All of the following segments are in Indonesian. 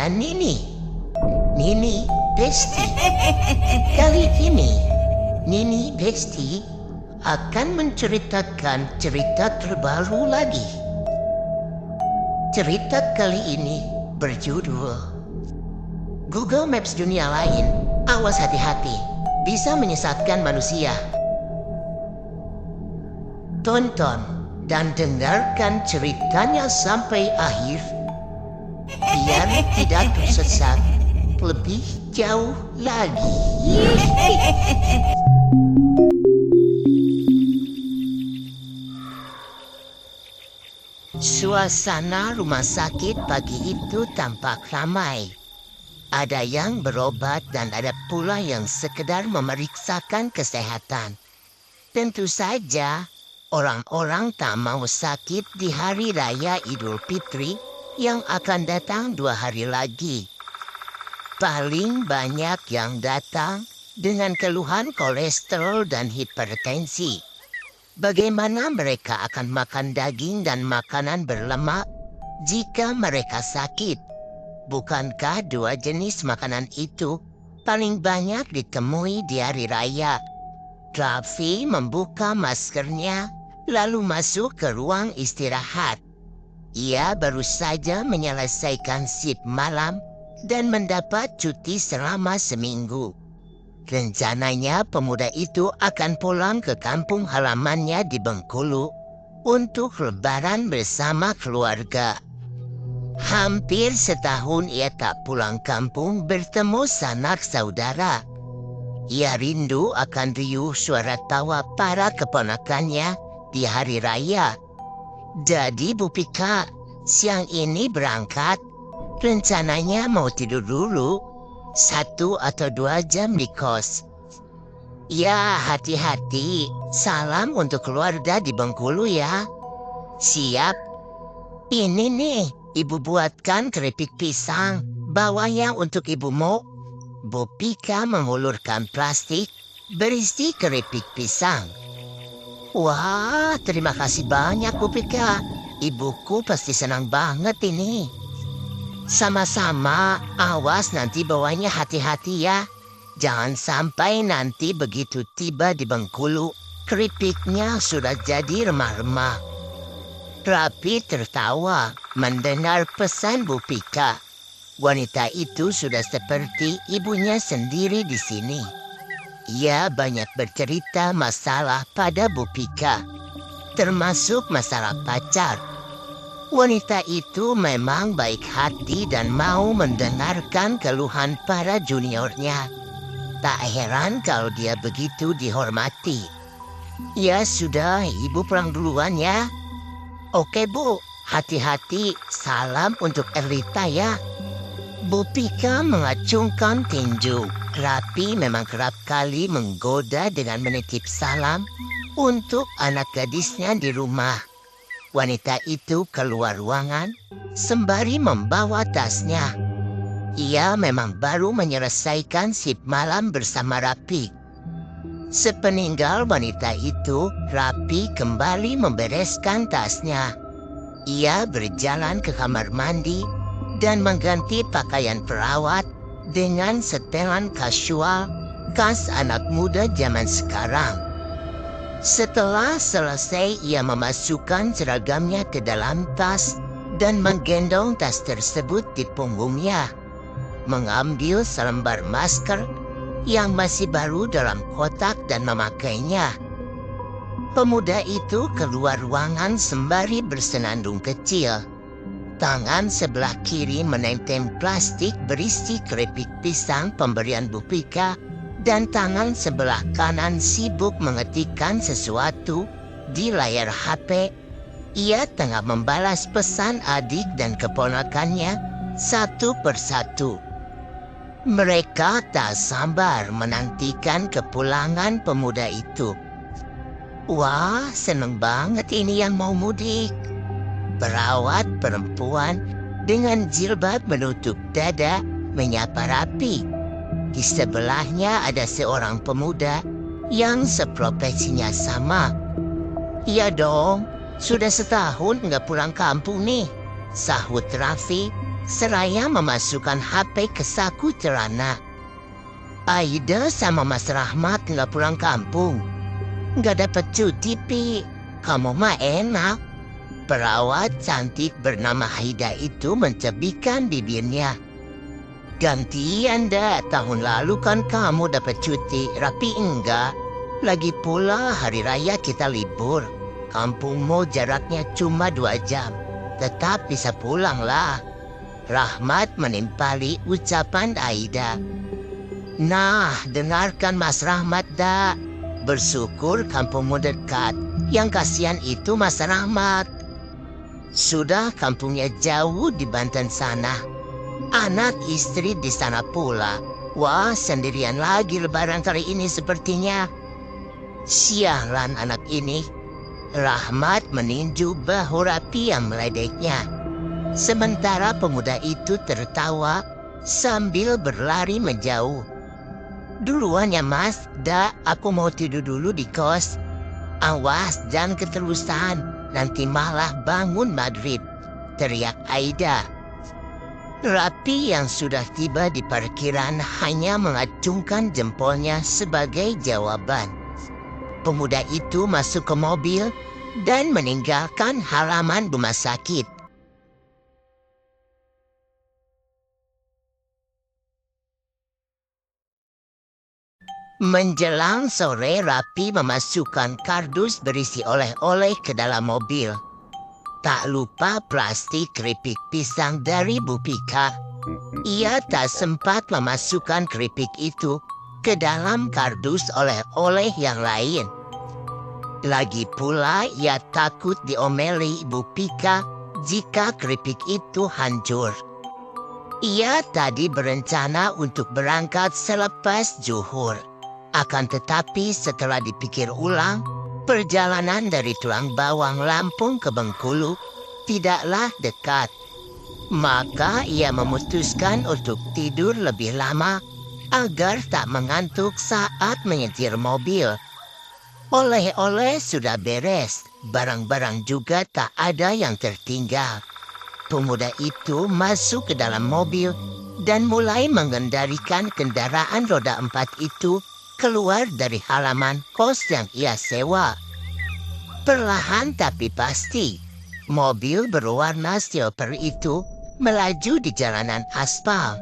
dan Nini Besti. Kali ini Nini Besti akan menceritakan cerita terbaru lagi. Cerita kali ini berjudul Google Maps dunia lain, awas hati-hati, bisa menyesatkan manusia. Tonton dan dengarkan ceritanya sampai akhir, biar tidak tersesat lebih jauh lagi. Suasana rumah sakit pagi itu tampak ramai. Ada yang berobat dan ada pula yang sekedar memeriksakan kesehatan. Tentu saja, orang-orang tak mau sakit di hari raya Idul Fitri yang akan datang 2 hari lagi. Paling banyak yang datang dengan keluhan kolesterol dan hipertensi. Bagaimana mereka akan makan daging dan makanan berlemak jika mereka sakit? Bukankah 2 jenis makanan itu paling banyak ditemui di hari raya? Raffi membuka maskernya lalu masuk ke ruang istirahat. Ia baru saja menyelesaikan shift malam dan mendapat cuti selama seminggu. Rencananya pemuda itu akan pulang ke kampung halamannya di Bengkulu untuk lebaran bersama keluarga. Hampir setahun ia tak pulang kampung bertemu sanak saudara. Ia rindu akan riuh suara tawa para keponakannya di hari raya. Jadi Bu Pika, siang ini berangkat. Rencananya mau tidur dulu 1 atau 2 jam di kos. Ya, hati-hati. Salam untuk keluarga di Bengkulu ya. Siap. Ini nih, Ibu buatkan keripik pisang. Bawanya untuk ibumu. Bu Pika mengulurkan plastik berisi keripik pisang. Wah, terima kasih banyak Bu Pika. Ibuku pasti senang banget ini. Sama-sama, awas nanti bawanya hati-hati ya. Jangan sampai nanti begitu tiba di Bengkulu, keripiknya sudah jadi remah-remah. Raffi tertawa mendengar pesan Bu Pika. Wanita itu sudah seperti ibunya sendiri di sini. Ia banyak bercerita masalah pada Bu Pika, termasuk masalah pacar. Wanita itu memang baik hati dan mau mendengarkan keluhan para juniornya. Tak heran kalau dia begitu dihormati. Ya sudah, Ibu pulang duluan ya. Oke Bu, hati-hati. Salam untuk Erlita ya. Bu Pika mengacungkan tinju. Raffi memang kerap kali menggoda dengan menitip salam untuk anak gadisnya di rumah. Wanita itu keluar ruangan sembari membawa tasnya. Ia memang baru menyelesaikan shift malam bersama Raffi. Sepeninggal wanita itu, Raffi kembali membereskan tasnya. Ia berjalan ke kamar mandi dan mengganti pakaian perawat dengan setelan kasual khas anak muda zaman sekarang. Setelah selesai, ia memasukkan seragamnya ke dalam tas dan menggendong tas tersebut di punggungnya. Mengambil selembar masker yang masih baru dalam kotak dan memakainya. Pemuda itu keluar ruangan sembari bersenandung kecil. Tangan sebelah kiri menenteng plastik berisi keripik pisang pemberian Bu Pika, dan tangan sebelah kanan sibuk mengetikkan sesuatu di layar HP. Ia tengah membalas pesan adik dan keponakannya satu persatu. Mereka tak sabar menantikan kepulangan pemuda itu. Wah, seneng banget ini yang mau mudik. Perawat perempuan dengan jilbab menutup dada menyapa Raffi. Di sebelahnya ada seorang pemuda yang seprofesinya sama. Iya dong, sudah setahun nggak pulang kampung nih, sahut Raffi seraya memasukkan HP ke saku celana. Aida sama Mas Rahmat nggak pulang kampung. Nggak dapat cuti, Pi. Kamu mah enak. Perawat cantik bernama Aida itu mencebikkan bibirnya. Gantian dah, tahun lalu kan kamu dapat cuti, Rapi enggak. Lagi pula hari raya kita libur. Kampungmu jaraknya cuma 2 jam. Tetap bisa pulang lah. Rahmat menimpali ucapan Aida. Nah, dengarkan Mas Rahmat dah. Bersyukur kampungmu dekat. Yang kasihan itu Mas Rahmat. Sudah kampungnya jauh di Banten sana. Anak istri di sana pula. Wah, sendirian lagi lebaran kali ini sepertinya. Sialan anak ini. Rahmat meninju bahu Rapi yang meledeknya. Sementara pemuda itu tertawa sambil berlari menjauh. Duluan ya Mas, aku mau tidur dulu di kos. Awas, jangan keterusan, nanti malah bangun maghrib, teriak Aida. Rapi yang sudah tiba di parkiran hanya mengacungkan jempolnya sebagai jawaban. Pemuda itu masuk ke mobil dan meninggalkan halaman rumah sakit. Menjelang sore, Rapi memasukkan kardus berisi oleh-oleh ke dalam mobil. Tak lupa plastik keripik pisang dari Bu Pika. Ia tak sempat memasukkan keripik itu ke dalam kardus oleh-oleh yang lain. Lagi pula ia takut diomeli Bu Pika jika keripik itu hancur. Ia tadi berencana untuk berangkat selepas zuhur. Akan tetapi setelah dipikir ulang, perjalanan dari Tulang Bawang Lampung ke Bengkulu tidaklah dekat. Maka ia memutuskan untuk tidur lebih lama agar tak mengantuk saat menyetir mobil. Oleh-oleh sudah beres, barang-barang juga tak ada yang tertinggal. Pemuda itu masuk ke dalam mobil dan mulai mengendalikan kendaraan roda 4 itu keluar dari halaman kos yang ia sewa. Perlahan tapi pasti, mobil berwarna silver itu melaju di jalanan aspal.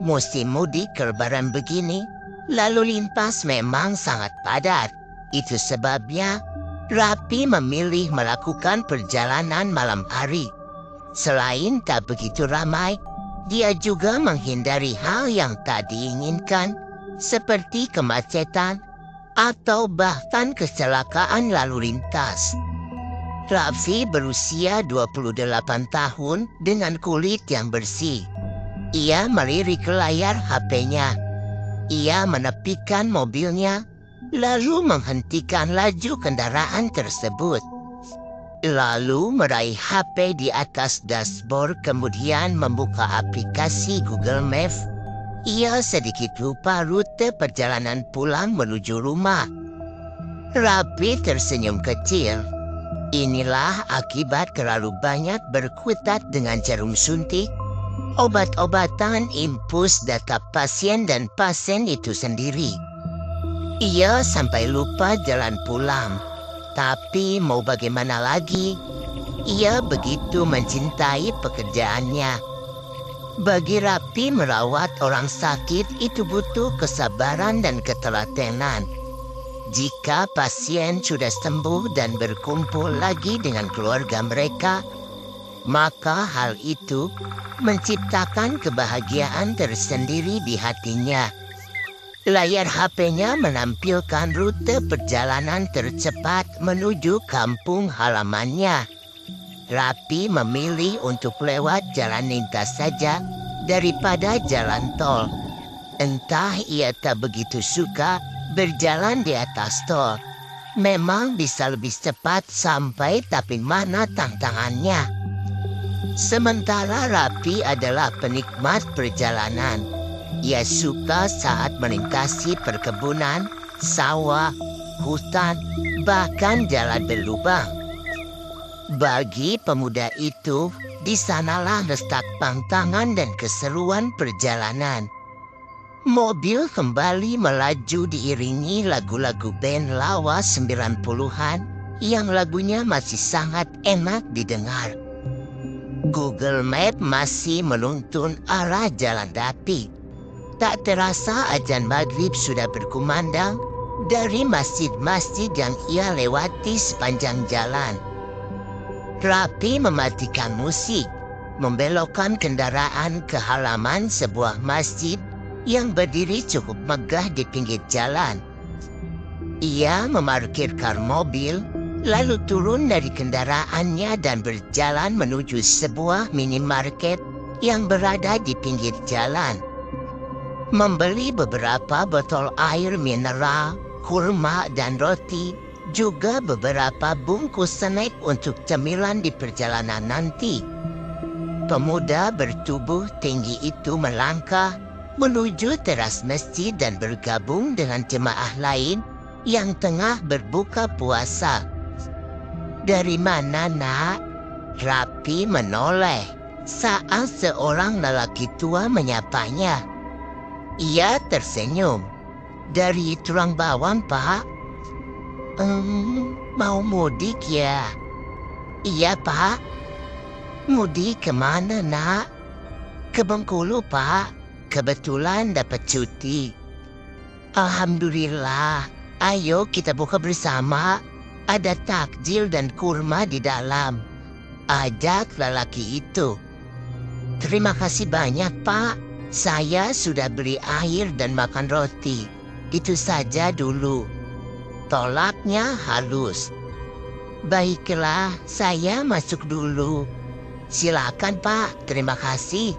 Musim mudik lebaran begini, lalu lintas memang sangat padat. Itu sebabnya Rapi memilih melakukan perjalanan malam hari. Selain tak begitu ramai, dia juga menghindari hal yang tak diinginkan, seperti kemacetan atau bahkan kecelakaan lalu lintas. Rafi berusia 28 tahun dengan kulit yang bersih. Ia melirik ke layar HP-nya. Ia menepikan mobilnya, lalu menghentikan laju kendaraan tersebut. Lalu meraih HP di atas dashboard, kemudian membuka aplikasi Google Maps. Ia sedikit lupa rute perjalanan pulang menuju rumah. Rapi tersenyum kecil. Inilah akibat terlalu banyak berkutat dengan jarum suntik, obat-obatan, infus data pasien dan pasien itu sendiri. Ia sampai lupa jalan pulang. Tapi mau bagaimana lagi? Ia begitu mencintai pekerjaannya. Bagi Rapi, merawat orang sakit itu butuh kesabaran dan ketelatenan. Jika pasien sudah sembuh dan berkumpul lagi dengan keluarga mereka, maka hal itu menciptakan kebahagiaan tersendiri di hatinya. Layar HP-nya menampilkan rute perjalanan tercepat menuju kampung halamannya. Rapi memilih untuk lewat jalan lintas saja daripada jalan tol. Entah ia tak begitu suka berjalan di atas tol. Memang bisa lebih cepat sampai, tapi mana tantangannya? Sementara Rapi adalah penikmat perjalanan. Ia suka saat melintasi perkebunan, sawah, hutan, bahkan jalan berlubang. Bagi pemuda itu, Di sanalah letak tantangan dan keseruan perjalanan. Mobil kembali melaju diiringi lagu-lagu band lawas 90-an yang lagunya masih sangat enak didengar. Google Map masih menuntun arah jalan rapi. Tak terasa azan maghrib sudah berkumandang dari masjid-masjid yang ia lewati sepanjang jalan. Rapi mematikan musik, membelokkan kendaraan ke halaman sebuah masjid yang berdiri cukup megah di pinggir jalan. Ia memarkirkan mobil, lalu turun dari kendaraannya dan berjalan menuju sebuah minimarket yang berada di pinggir jalan. Membeli beberapa botol air mineral, kurma dan roti, juga beberapa bungkus snack untuk cemilan di perjalanan nanti. Pemuda bertubuh tinggi itu melangkah menuju teras masjid dan bergabung dengan jemaah lain yang tengah berbuka puasa. "Dari mana, Nak?" Rapi menoleh saat seorang lelaki tua menyapanya. Ia tersenyum. "Dari Tulang Bawang, Pak." Mau mudik ya?" "Iya, Pak." "Mudik kemana, Nak?" "Ke Bengkulu, Pak. Kebetulan dapat cuti." "Alhamdulillah. Ayo kita buka bersama. Ada takjil dan kurma di dalam," ajak lelaki itu. "Terima kasih banyak, Pak. Saya sudah beli air dan makan roti. Itu saja dulu," tolaknya halus. "Baiklah, saya masuk dulu." "Silakan, Pak. Terima kasih."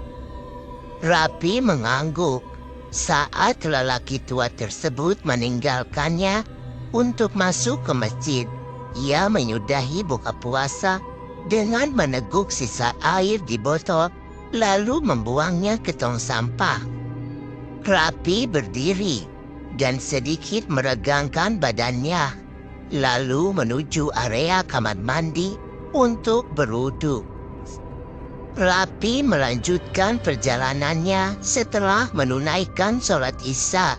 Rapi mengangguk saat lelaki tua tersebut meninggalkannya untuk masuk ke masjid. Ia menyudahi buka puasa dengan meneguk sisa air di botol, lalu membuangnya ke tong sampah. Rapi berdiri dan sedikit meregangkan badannya, lalu menuju area kamar mandi untuk berwudu. Rapi melanjutkan perjalanannya setelah menunaikan sholat Isya.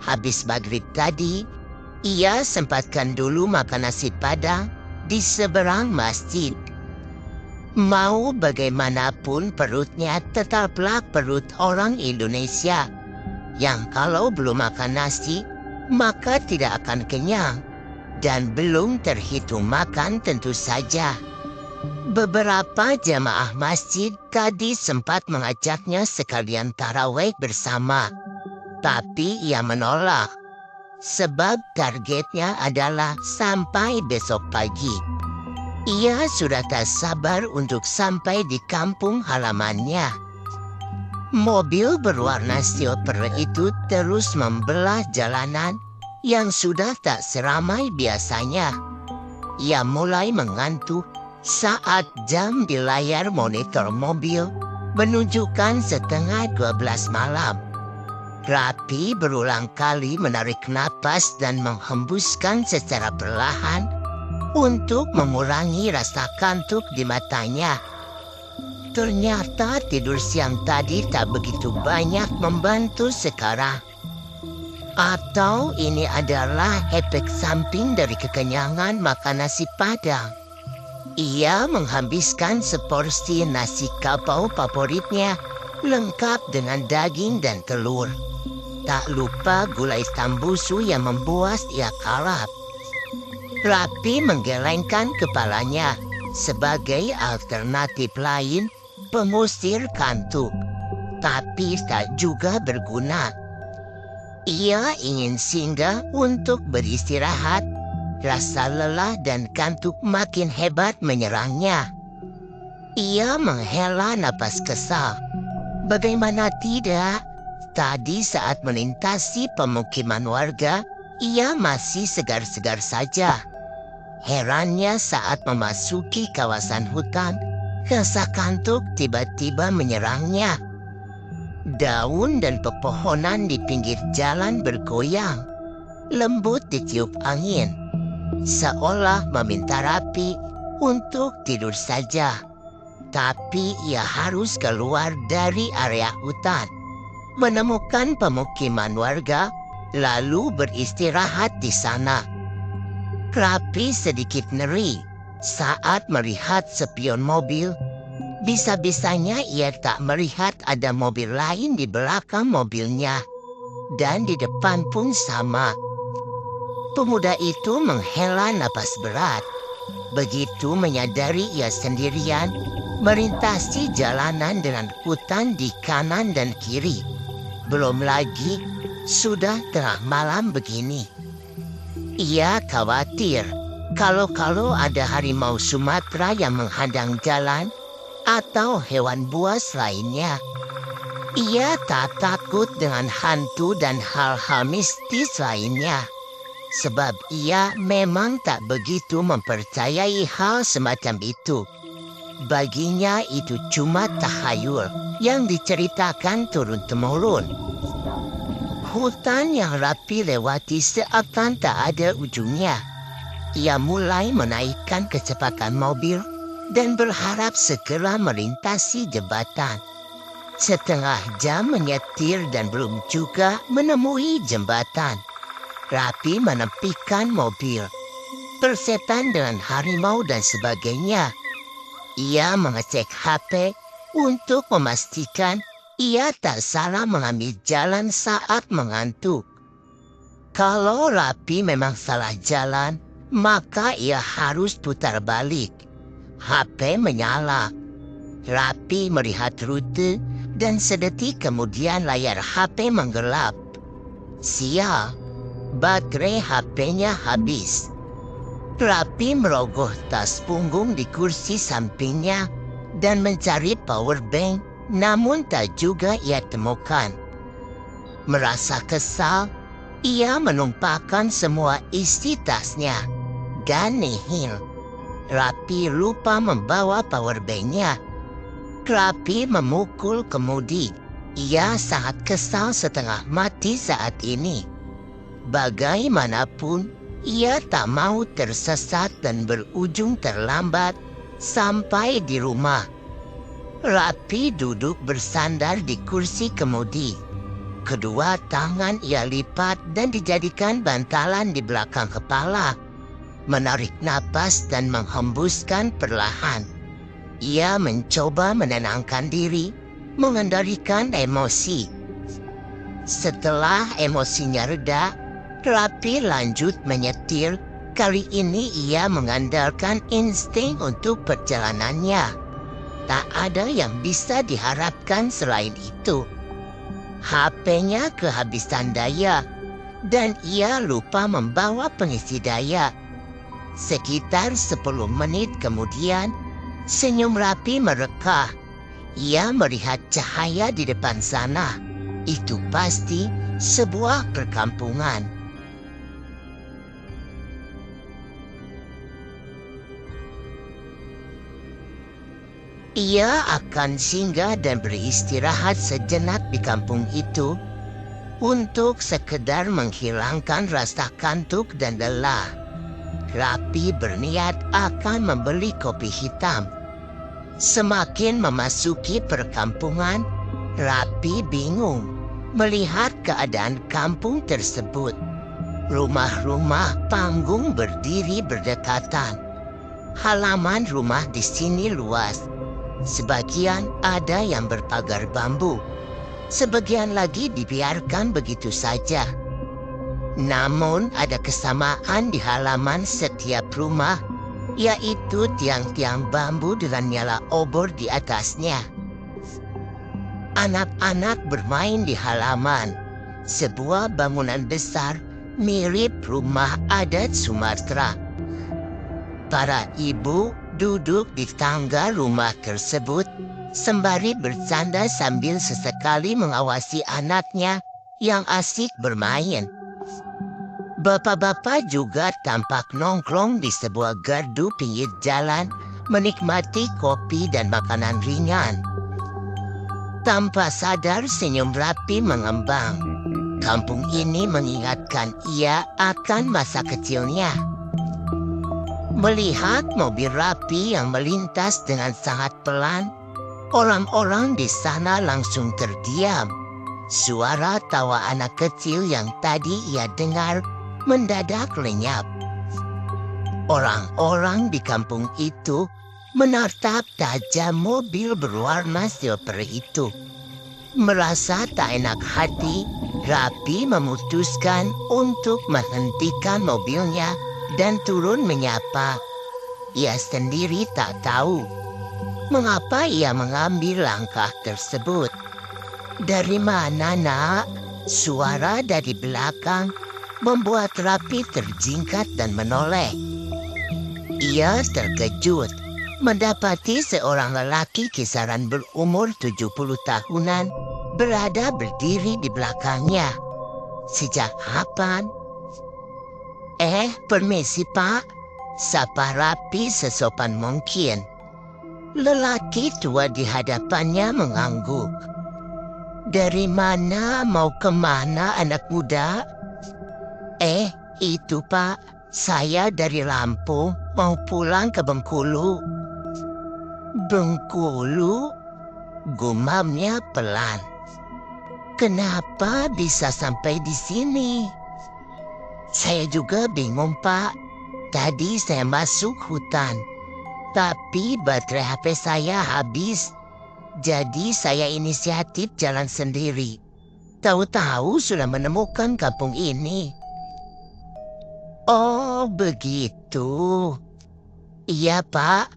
Habis maghrib tadi, ia sempatkan dulu makan nasi padang di seberang masjid. Mau bagaimanapun perutnya tetaplah perut orang Indonesia, yang kalau belum makan nasi, maka tidak akan kenyang, dan belum terhitung makan tentu saja. Beberapa jamaah masjid tadi sempat mengajaknya sekalian tarawih bersama, tapi ia menolak, sebab targetnya adalah sampai besok pagi. Ia sudah tak sabar untuk sampai di kampung halamannya. Mobil berwarna silver itu terus membelah jalanan yang sudah tak seramai biasanya. Ia mulai mengantuk saat jam di layar monitor mobil menunjukkan 11:30 malam. Rapi berulang kali menarik napas dan menghembuskan secara perlahan untuk mengurangi rasa kantuk di matanya. Ternyata tidur siang tadi tak begitu banyak membantu sekarang. Atau ini adalah efek samping dari kekenyangan makan nasi padang. Ia menghabiskan seporsi nasi kapau favoritnya, lengkap dengan daging dan telur. Tak lupa gulai tambusu yang membuas ia kalap. Rapi menggelengkan kepalanya sebagai alternatif lain pengusir kantuk, tapi tak juga berguna. Ia ingin singgah untuk beristirahat. Rasa lelah dan kantuk makin hebat menyerangnya. Ia menghela napas kesal. Bagaimana tidak? Tadi saat melintasi pemukiman warga, ia masih segar-segar saja. Herannya saat memasuki kawasan hutan, rasa kantuk tiba-tiba menyerangnya. Daun dan pepohonan di pinggir jalan bergoyang, lembut ditiup angin, seolah meminta Rapi untuk tidur saja. Tapi ia harus keluar dari area hutan, menemukan pemukiman warga, lalu beristirahat di sana. Rapi sedikit ngeri saat melihat spion mobil. Bisa-bisanya ia tak melihat ada mobil lain di belakang mobilnya. Dan di depan pun sama. Pemuda itu menghela napas berat. Begitu menyadari ia sendirian, melintasi jalanan dengan hutan di kanan dan kiri. Belum lagi, sudah tengah malam begini. Ia khawatir kalau ada harimau Sumatera yang menghadang jalan atau hewan buas lainnya. Ia tak takut dengan hantu dan hal-hal mistis lainnya. Sebab ia memang tak begitu mempercayai hal semacam itu. Baginya itu cuma tahayul yang diceritakan turun-temurun. Hutan yang Rapi lewati seakan tak ada ujungnya. Ia mulai menaikkan kecepatan mobil dan berharap segera melintasi jembatan. Setengah jam menyetir dan belum juga menemui jembatan. Rapi menepikan mobil, persetan dengan harimau dan sebagainya. Ia mengecek HP untuk memastikan ia tak salah mengambil jalan saat mengantuk. Kalau Rapi memang salah jalan, maka ia harus putar balik. HP menyala. Rapi melihat rute dan sedetik kemudian layar HP menggelap. Sial. Baterai HP-nya habis. Rapi merogoh tas punggung di kursi sampingnya dan mencari power bank, namun tak juga ia temukan. Merasa kesal, ia menumpahkan semua isi tasnya dan nihil. Rapi lupa membawa power bank-nya. Rapi memukul kemudi. Ia sangat kesal setengah mati saat ini. Bagaimanapun, ia tak mau tersesat dan berujung terlambat sampai di rumah. Rapi duduk bersandar di kursi kemudi. Kedua tangan ia lipat dan dijadikan bantalan di belakang kepala. Menarik napas dan menghembuskan perlahan. Ia mencoba menenangkan diri, mengendalikan emosi. Setelah emosinya reda, Rapi lanjut menyetir. Kali ini ia mengandalkan insting untuk perjalanannya. Tak ada yang bisa diharapkan selain itu. HP-nya kehabisan daya dan ia lupa membawa pengisi daya. Sekitar 10 menit kemudian, senyum Rapi mereka. Ia melihat cahaya di depan sana. Itu pasti sebuah perkampungan. Ia akan singgah dan beristirahat sejenak di kampung itu untuk sekedar menghilangkan rasa kantuk dan lelah. Rapi berniat akan membeli kopi hitam. Semakin memasuki perkampungan, Rapi bingung melihat keadaan kampung tersebut. Rumah-rumah panggung berdiri berdekatan. Halaman rumah di sini luas. Sebagian ada yang berpagar bambu. Sebagian lagi dibiarkan begitu saja. Namun ada kesamaan di halaman setiap rumah, yaitu tiang-tiang bambu dengan nyala obor di atasnya. Anak-anak bermain di halaman. Sebuah bangunan besar mirip rumah adat Sumatera. Para ibu duduk di tangga rumah tersebut sembari bercanda sambil sesekali mengawasi anaknya yang asik bermain. Bapak-bapak juga tampak nongkrong di sebuah gardu pinggir jalan menikmati kopi dan makanan ringan. Tanpa sadar senyum Rapi mengembang. Kampung ini mengingatkan ia akan masa kecilnya. Melihat mobil Rapi yang melintas dengan sangat pelan, orang-orang di sana langsung terdiam. Suara tawa anak kecil yang tadi ia dengar mendadak lenyap. Orang-orang di kampung itu menatap tajam mobil berwarna silver itu. Merasa tak enak hati, Rapi memutuskan untuk menghentikan mobilnya dan turun menyapa. Ia sendiri tak tahu mengapa ia mengambil langkah tersebut. "Dari mana, Nak?" Suara dari belakang membuat Rapi terjingkat dan menoleh. Ia terkejut mendapati seorang lelaki kisaran berumur 70 tahunan berada berdiri di belakangnya. "Sejak kapan?" Permisi Pak," sapa Rapi sesopan mungkin. Lelaki tua di hadapannya mengangguk. "Dari mana mau kemana anak muda?" Itu Pak, saya dari Lampung mau pulang ke Bengkulu." "Bengkulu?" gumamnya pelan. "Kenapa bisa sampai di sini?" "Saya juga bingung Pak. Tadi saya masuk hutan, tapi baterai HP saya habis. Jadi saya inisiatif jalan sendiri. Tahu-tahu sudah menemukan kampung ini." "Oh begitu. Iya Pak,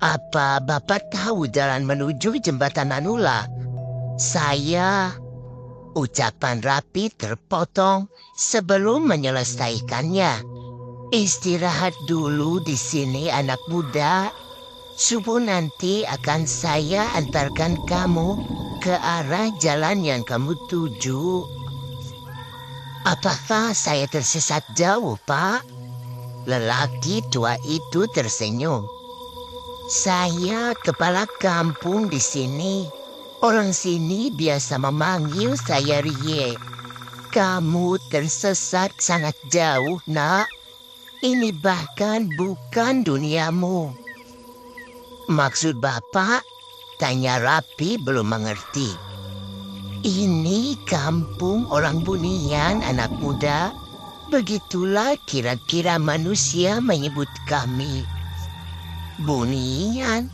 apa Bapak tahu jalan menuju jembatan Manula?" Ucapan Rapi terpotong sebelum menyelesaikannya. "Istirahat dulu di sini anak muda. Subuh nanti akan saya antarkan kamu ke arah jalan yang kamu tuju." "Apakah saya tersesat jauh, Pak?" Lelaki tua itu tersenyum. "Saya kepala kampung di sini. Orang sini biasa memanggil saya Rie. Kamu tersesat sangat jauh, Nak. Ini bahkan bukan duniamu." "Maksud Bapak?" tanya Rapi belum mengerti. "Ini kampung orang Bunian, anak muda. Begitulah kira-kira manusia menyebut kami." "Bunian?"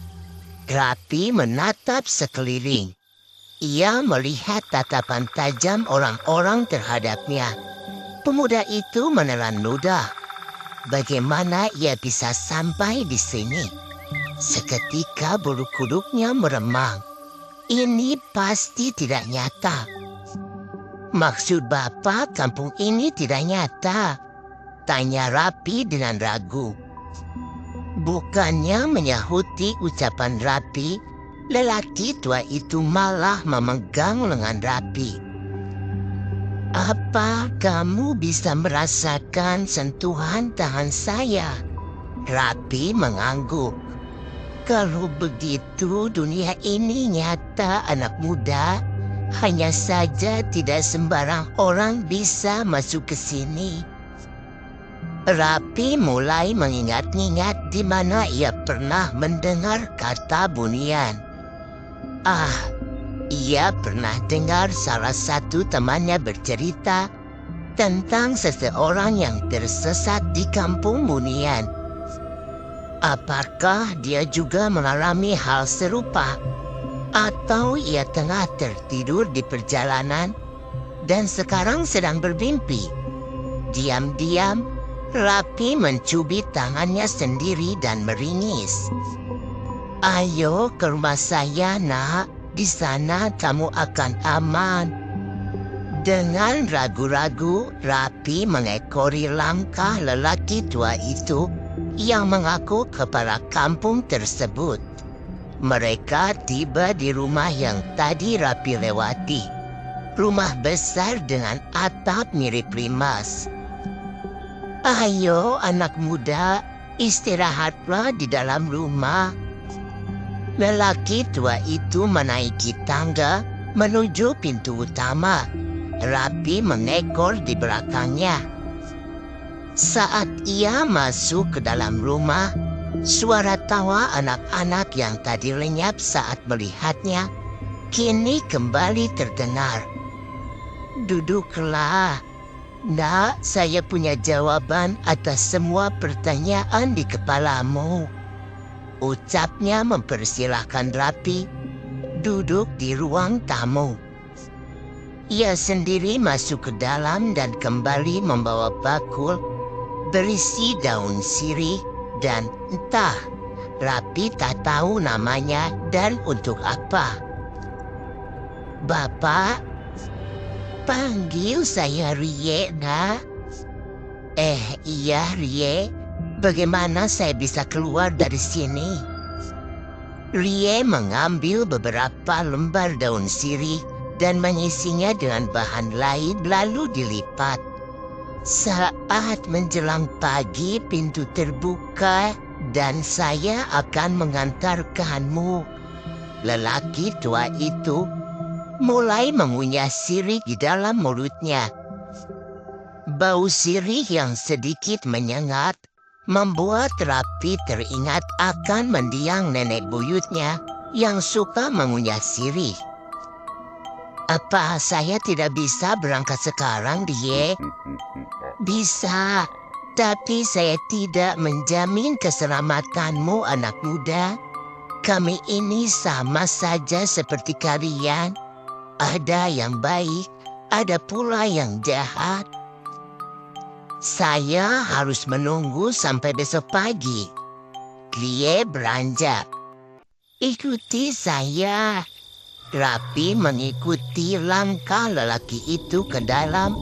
Rapi menatap sekeliling. Ia melihat tatapan tajam orang-orang terhadapnya. Pemuda itu menelan ludah. Bagaimana ia bisa sampai di sini? Seketika bulu kuduknya meremang. Ini pasti tidak nyata. "Maksud Bapak kampung ini tidak nyata?" tanya Rapi dengan ragu. Bukannya menyahuti ucapan Rapi, lelaki tua itu malah memegang lengan Rapi. "Apa kamu bisa merasakan sentuhan tangan saya?" Rapi mengangguk. "Kalau begitu dunia ini nyata anak muda. Hanya saja tidak sembarang orang bisa masuk ke sini." Rapi mulai mengingat-ingat di mana ia pernah mendengar kata Bunian. Ia pernah dengar salah satu temannya bercerita tentang seseorang yang tersesat di kampung Bunian. Apakah dia juga mengalami hal serupa? Atau ia tengah tertidur di perjalanan dan sekarang sedang bermimpi? Diam-diam, Rapi mencubit tangannya sendiri dan meringis. "Ayo ke rumah saya, Nak. Di sana kamu akan aman." Dengan ragu-ragu, Rapi mengekori langkah lelaki tua itu yang mengaku kepala kampung tersebut. Mereka tiba di rumah yang tadi Rapi lewati. Rumah besar dengan atap mirip limas. "Ayo anak muda, istirahatlah di dalam rumah." Lelaki tua itu menaiki tangga menuju pintu utama. Rapi mengekor di belakangnya. Saat ia masuk ke dalam rumah, suara tawa anak-anak yang tadi lenyap saat melihatnya kini kembali terdengar. "Duduklah. Nak, saya punya jawaban atas semua pertanyaan di kepalamu," ucapnya mempersilahkan Rapi duduk di ruang tamu. Ia sendiri masuk ke dalam dan kembali membawa bakul berisi daun sirih dan entah Rapi tak tahu namanya dan untuk apa. "Bapak, panggil saya Rie, nak." Iya Rie, bagaimana saya bisa keluar dari sini?" Rie mengambil beberapa lembar daun sirih dan mengisinya dengan bahan lain lalu dilipat. "Saat menjelang pagi pintu terbuka dan saya akan mengantarkanmu." Lelaki tua itu mulai mengunyah sirih di dalam mulutnya. Bau sirih yang sedikit menyengat membuat Rapi teringat akan mendiang nenek buyutnya yang suka mengunyah sirih. "Apa saya tidak bisa berangkat sekarang, Die?" "Bisa, tapi saya tidak menjamin keselamatanmu, anak muda. Kami ini sama saja seperti kalian. Ada yang baik, ada pula yang jahat. Saya harus menunggu sampai besok pagi." Lie beranjak. "Ikuti saya." Rapi mengikuti langkah lelaki itu ke dalam.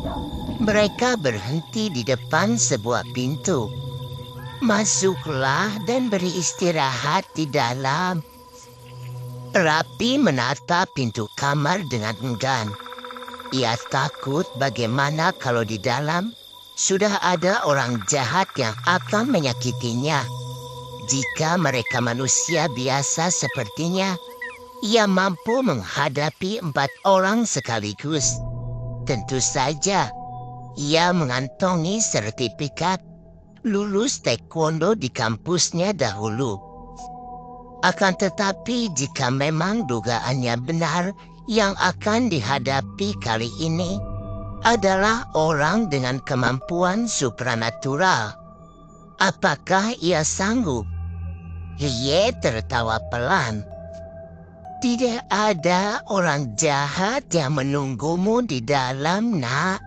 Mereka berhenti di depan sebuah pintu. "Masuklah dan beristirahat di dalam." Rapi menatap pintu kamar dengan enggan. Ia takut bagaimana kalau di dalam sudah ada orang jahat yang akan menyakitinya. Jika mereka manusia biasa sepertinya, ia mampu menghadapi 4 orang sekaligus. Tentu saja, ia mengantongi sertifikat lulus taekwondo di kampusnya dahulu. Akan tetapi jika memang dugaannya benar, yang akan dihadapi kali ini adalah orang dengan kemampuan supranatural. Apakah ia sanggup? Rie tertawa pelan. "Tidak ada orang jahat yang menunggumu di dalam, nak."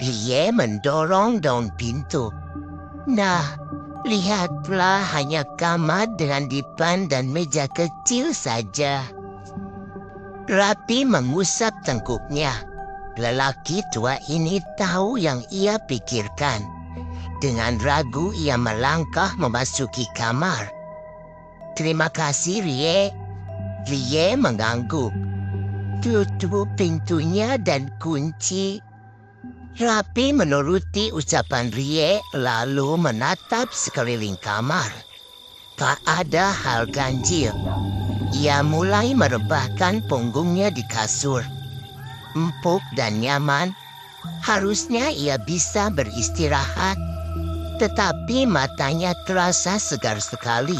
Rie mendorong daun pintu. "Nah, lihatlah, hanya kamar dengan dipan dan meja kecil saja." Rapi mengusap tengkuknya. Lelaki tua ini tahu yang ia pikirkan. Dengan ragu ia melangkah memasuki kamar. "Terima kasih, Rie." Rie mengangguk. "Tutup pintunya dan kunci." Rapi menuruti ucapan Rie lalu menatap sekeliling kamar. Tak ada hal ganjil. Ia mulai merebahkan punggungnya di kasur. Empuk dan nyaman, harusnya ia bisa beristirahat. Tetapi matanya terasa segar sekali.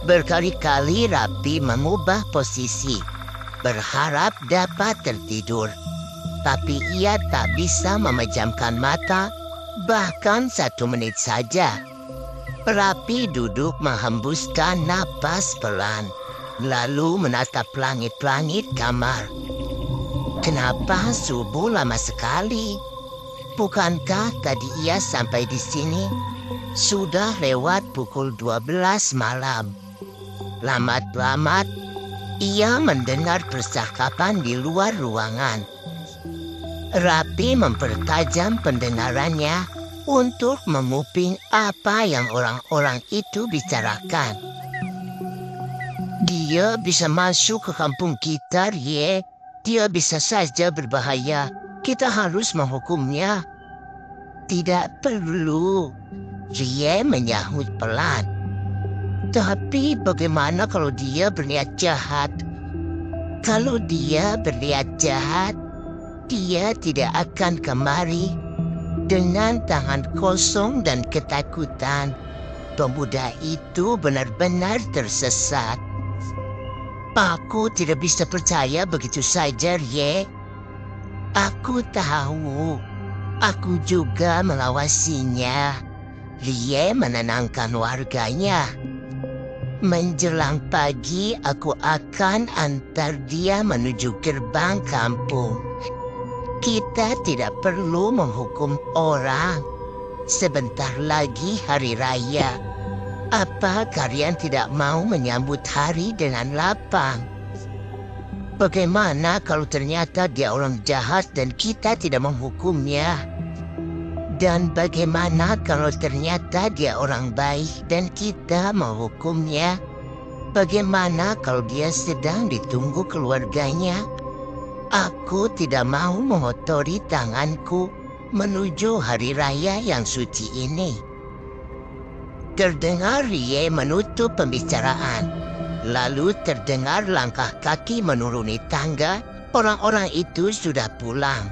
Berkali-kali Rapi mengubah posisi, berharap dapat tertidur. Tapi ia tak bisa memejamkan mata, bahkan 1 menit saja. Rapi duduk menghembuskan napas pelan, lalu menatap langit-langit kamar. Kenapa subuh lama sekali? Bukankah tadi ia sampai di sini? Sudah lewat pukul 12 malam. Lamat-lamat, ia mendengar percakapan di luar ruangan. Rapi mempertajam pendengarannya untuk memuping apa yang orang-orang itu bicarakan. "Dia bisa masuk ke kampung kita, Rie. Dia bisa saja berbahaya. Kita harus menghukumnya." "Tidak perlu," Rie menyahut pelan. "Tapi bagaimana kalau dia berniat jahat?" "Kalau dia berniat jahat," Dia tidak akan kemari dengan tangan kosong dan ketakutan. Pemuda itu benar-benar tersesat. Aku tidak bisa percaya begitu saja, Rie. Aku tahu. Aku juga mengawasinya. Rie menenangkan warganya. Menjelang pagi, aku akan antar dia menuju gerbang kampung. Kita tidak perlu menghukum orang. Sebentar lagi hari raya. Apa kalian tidak mau menyambut hari dengan lapang? Bagaimana kalau ternyata dia orang jahat dan kita tidak menghukumnya? Dan bagaimana kalau ternyata dia orang baik dan kita menghukumnya? Bagaimana kalau dia sedang ditunggu keluarganya? Aku tidak mau mengotori tanganku menuju hari raya yang suci ini. Terdengar Rie menutup pembicaraan. Lalu terdengar langkah kaki menuruni tangga. Orang-orang itu sudah pulang.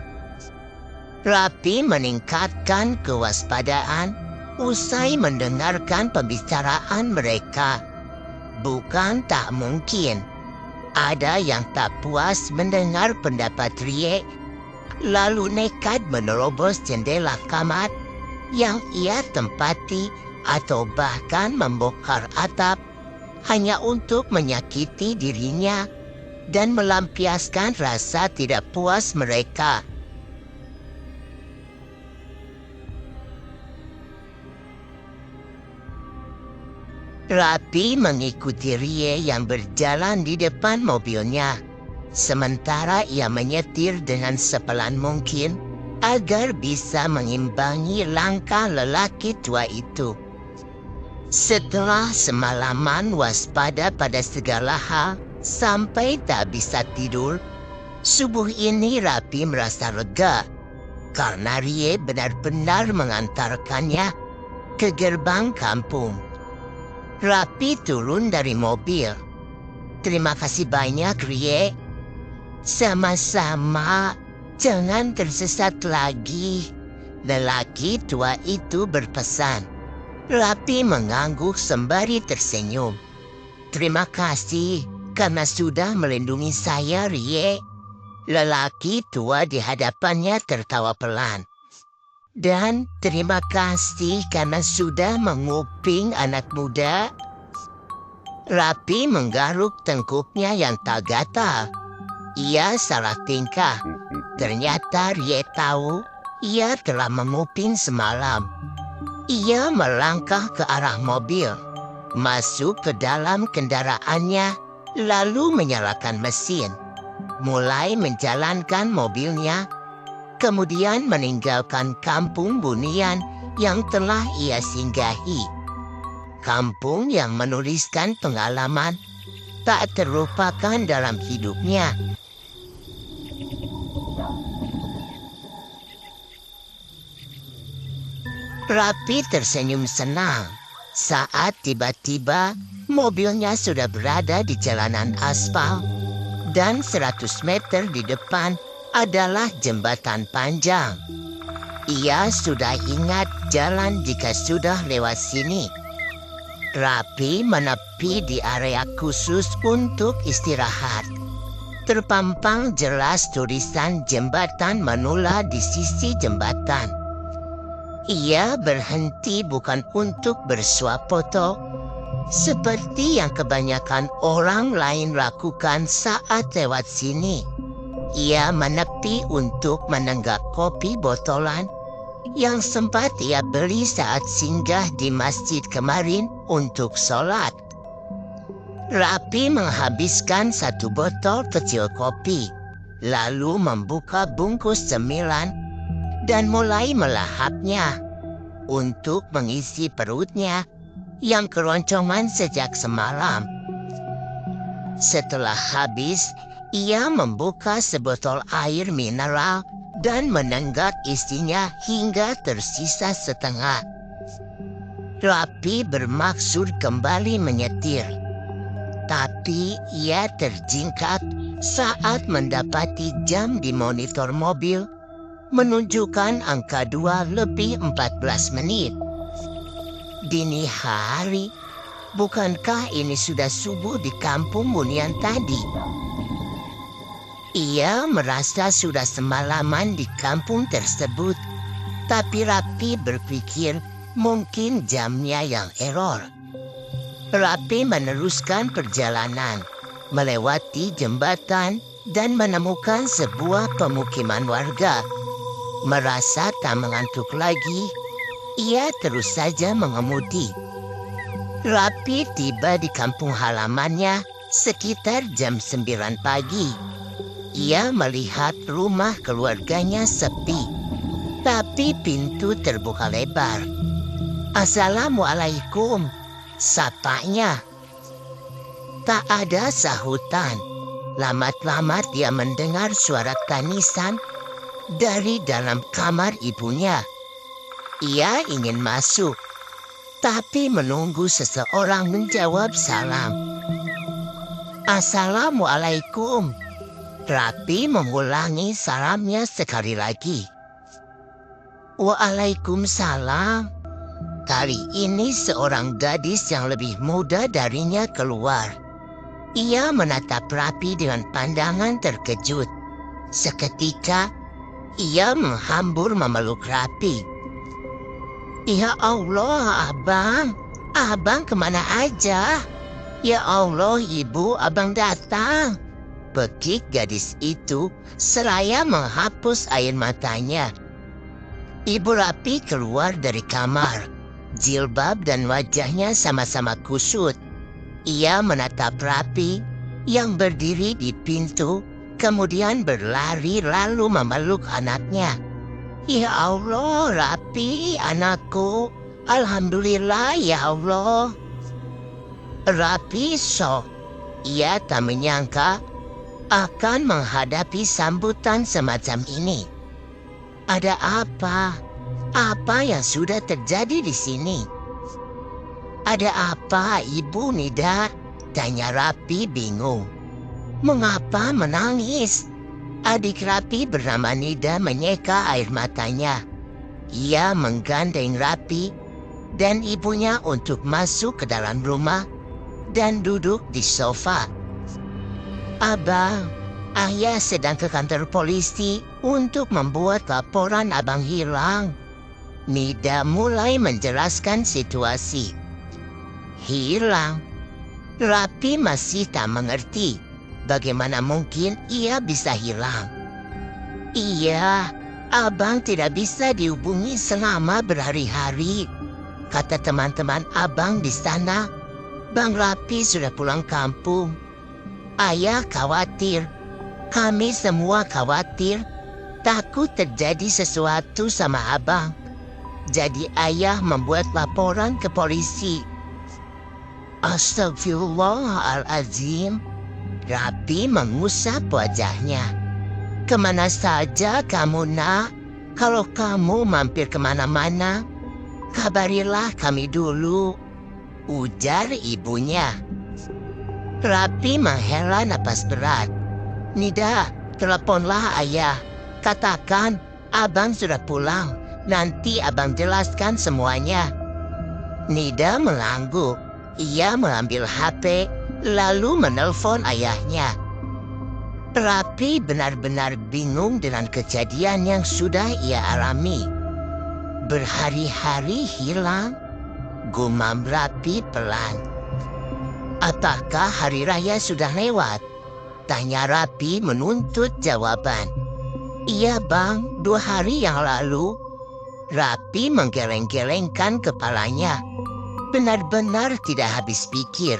Rapi meningkatkan kewaspadaan usai mendengarkan pembicaraan mereka. Bukan tak mungkin. Ada yang tak puas mendengar pendapat Rie, lalu nekat menerobos jendela kamar yang ia tempati atau bahkan membongkar atap hanya untuk menyakiti dirinya dan melampiaskan rasa tidak puas mereka. Rapi mengikuti Rie yang berjalan di depan mobilnya, sementara ia menyetir dengan sepelan mungkin agar bisa mengimbangi langkah lelaki tua itu. Setelah semalaman waspada pada segala hal sampai tak bisa tidur, subuh ini Rapi merasa lega karena Rie benar-benar mengantarkannya ke gerbang kampung. Rapi turun dari mobil. Terima kasih banyak, Rie. Sama-sama, jangan tersesat lagi. Lelaki tua itu berpesan. Rapi mengangguk sembari tersenyum. Terima kasih karena sudah melindungi saya, Rie. Lelaki tua di hadapannya tertawa pelan. Dan terima kasih karena sudah menguping anak muda. Rapi menggaruk tengkuknya yang tak gatal. Ia salah tingkah. Ternyata Rie tahu ia telah menguping semalam. Ia melangkah ke arah mobil, masuk ke dalam kendaraannya, lalu menyalakan mesin. Mulai menjalankan mobilnya. Kemudian meninggalkan kampung Bunian yang telah ia singgahi. Kampung yang menuliskan pengalaman tak terlupakan dalam hidupnya. Rapi tersenyum senang saat tiba-tiba mobilnya sudah berada di jalanan aspal dan 100 meter di depan adalah jembatan panjang. Ia sudah ingat jalan jika sudah lewat sini. Rapi menepi di area khusus untuk istirahat. Terpampang jelas tulisan jembatan Manula di sisi jembatan. Ia berhenti bukan untuk bersuah foto, seperti yang kebanyakan orang lain lakukan saat lewat sini. Ia menepi untuk menenggak kopi botolan yang sempat ia beli saat singgah di masjid kemarin untuk sholat. Rapi menghabiskan 1 botol kecil kopi, lalu membuka bungkus cemilan dan mulai melahapnya untuk mengisi perutnya yang keroncongan sejak semalam. Setelah habis, ia membuka sebotol air mineral dan menenggak isinya hingga tersisa setengah. Rapi bermaksud kembali menyetir. Tapi ia terjingkak saat mendapati jam di monitor mobil menunjukkan angka 2:14. Dini hari, bukankah ini sudah subuh di kampung Bunian tadi? Ia merasa sudah semalaman di kampung tersebut, tapi Rapi berpikir mungkin jamnya yang error. Rapi meneruskan perjalanan, melewati jembatan dan menemukan sebuah pemukiman warga. Merasa tak mengantuk lagi, ia terus saja mengemudi. Rapi tiba di kampung halamannya sekitar jam 9 pagi. Ia melihat rumah keluarganya sepi, tapi pintu terbuka lebar. "Assalamualaikum," sapanya. Tak ada sahutan. Lamat-lamat dia mendengar suara tangisan dari dalam kamar ibunya. Ia ingin masuk, tapi menunggu seseorang menjawab salam. "Assalamualaikum." Rapi mengulangi salamnya sekali lagi. "Waalaikumsalam." Kali ini seorang gadis yang lebih muda darinya keluar. Ia menatap Rapi dengan pandangan terkejut. Seketika, ia menghambur memeluk Rapi. "Ya Allah, Abang. Abang kemana aja?" "Ya Allah, Ibu, Abang datang," bekik gadis itu seraya menghapus air matanya. Ibu Rapi keluar dari kamar. Jilbab dan wajahnya sama-sama kusut. Ia menatap Rapi yang berdiri di pintu, kemudian berlari lalu memeluk anaknya. "Ya Allah, Rapi, anakku. Alhamdulillah, ya Allah." Rapi shock. Ia tak menyangka akan menghadapi sambutan semacam ini. Ada apa? Apa yang sudah terjadi di sini? "Ada apa, Ibu Nida?" tanya Rapi bingung. "Mengapa menangis?" Adik Rapi bernama Nida menyeka air matanya. Ia menggandeng Rapi dan ibunya untuk masuk ke dalam rumah dan duduk di sofa. "Abang, Ayah sedang ke kantor polisi untuk membuat laporan Abang hilang." Nida mulai menjelaskan situasi. Hilang? Rapi masih tak mengerti. Bagaimana mungkin ia bisa hilang? "Iya, Abang tidak bisa dihubungi selama berhari-hari. Kata teman-teman Abang di sana, Bang Rapi sudah pulang kampung. Ayah khawatir. Kami semua khawatir. Takut terjadi sesuatu sama Abang. Jadi ayah membuat laporan ke polisi." Astagfirullahaladzim. Rapi mengusap wajahnya. "Kemana saja kamu, Nak? Kalau kamu mampir kemana-mana, kabarilah kami dulu," ujar ibunya. Rapi menghela napas berat. "Nida, teleponlah ayah. Katakan Abang sudah pulang. Nanti Abang jelaskan semuanya." Nida mengangguk. Ia mengambil HP lalu menelpon ayahnya. Rapi benar-benar bingung dengan kejadian yang sudah ia alami. "Berhari-hari hilang?" gumam Rapi pelan. "Apakah hari raya sudah lewat?" tanya Rapi menuntut jawaban. "Iya Bang, 2 hari yang lalu." Rapi menggeleng-gelengkan kepalanya. Benar-benar tidak habis pikir.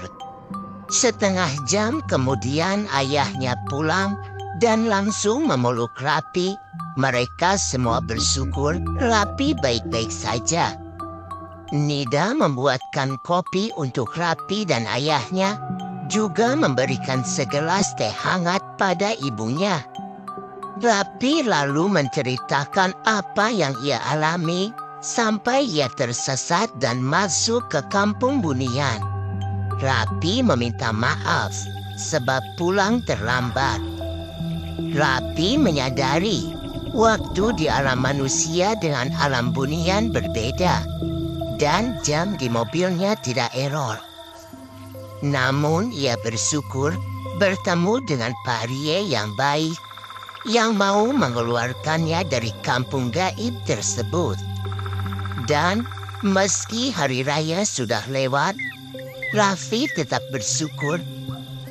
Setengah jam kemudian ayahnya pulang dan langsung memeluk Rapi. Mereka semua bersyukur Rapi baik-baik saja. Nida membuatkan kopi untuk Rapi dan ayahnya, juga memberikan segelas teh hangat pada ibunya. Rapi lalu menceritakan apa yang ia alami sampai ia tersesat dan masuk ke kampung Bunian. Rapi meminta maaf sebab pulang terlambat. Rapi menyadari waktu di alam manusia dengan alam bunian berbeda dan jam di mobilnya tidak error. Namun ia bersyukur bertemu dengan Pak Rie yang baik yang mau mengeluarkannya dari kampung gaib tersebut. Dan meski hari raya sudah lewat, Raffi tetap bersyukur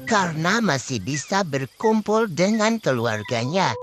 karena masih bisa berkumpul dengan keluarganya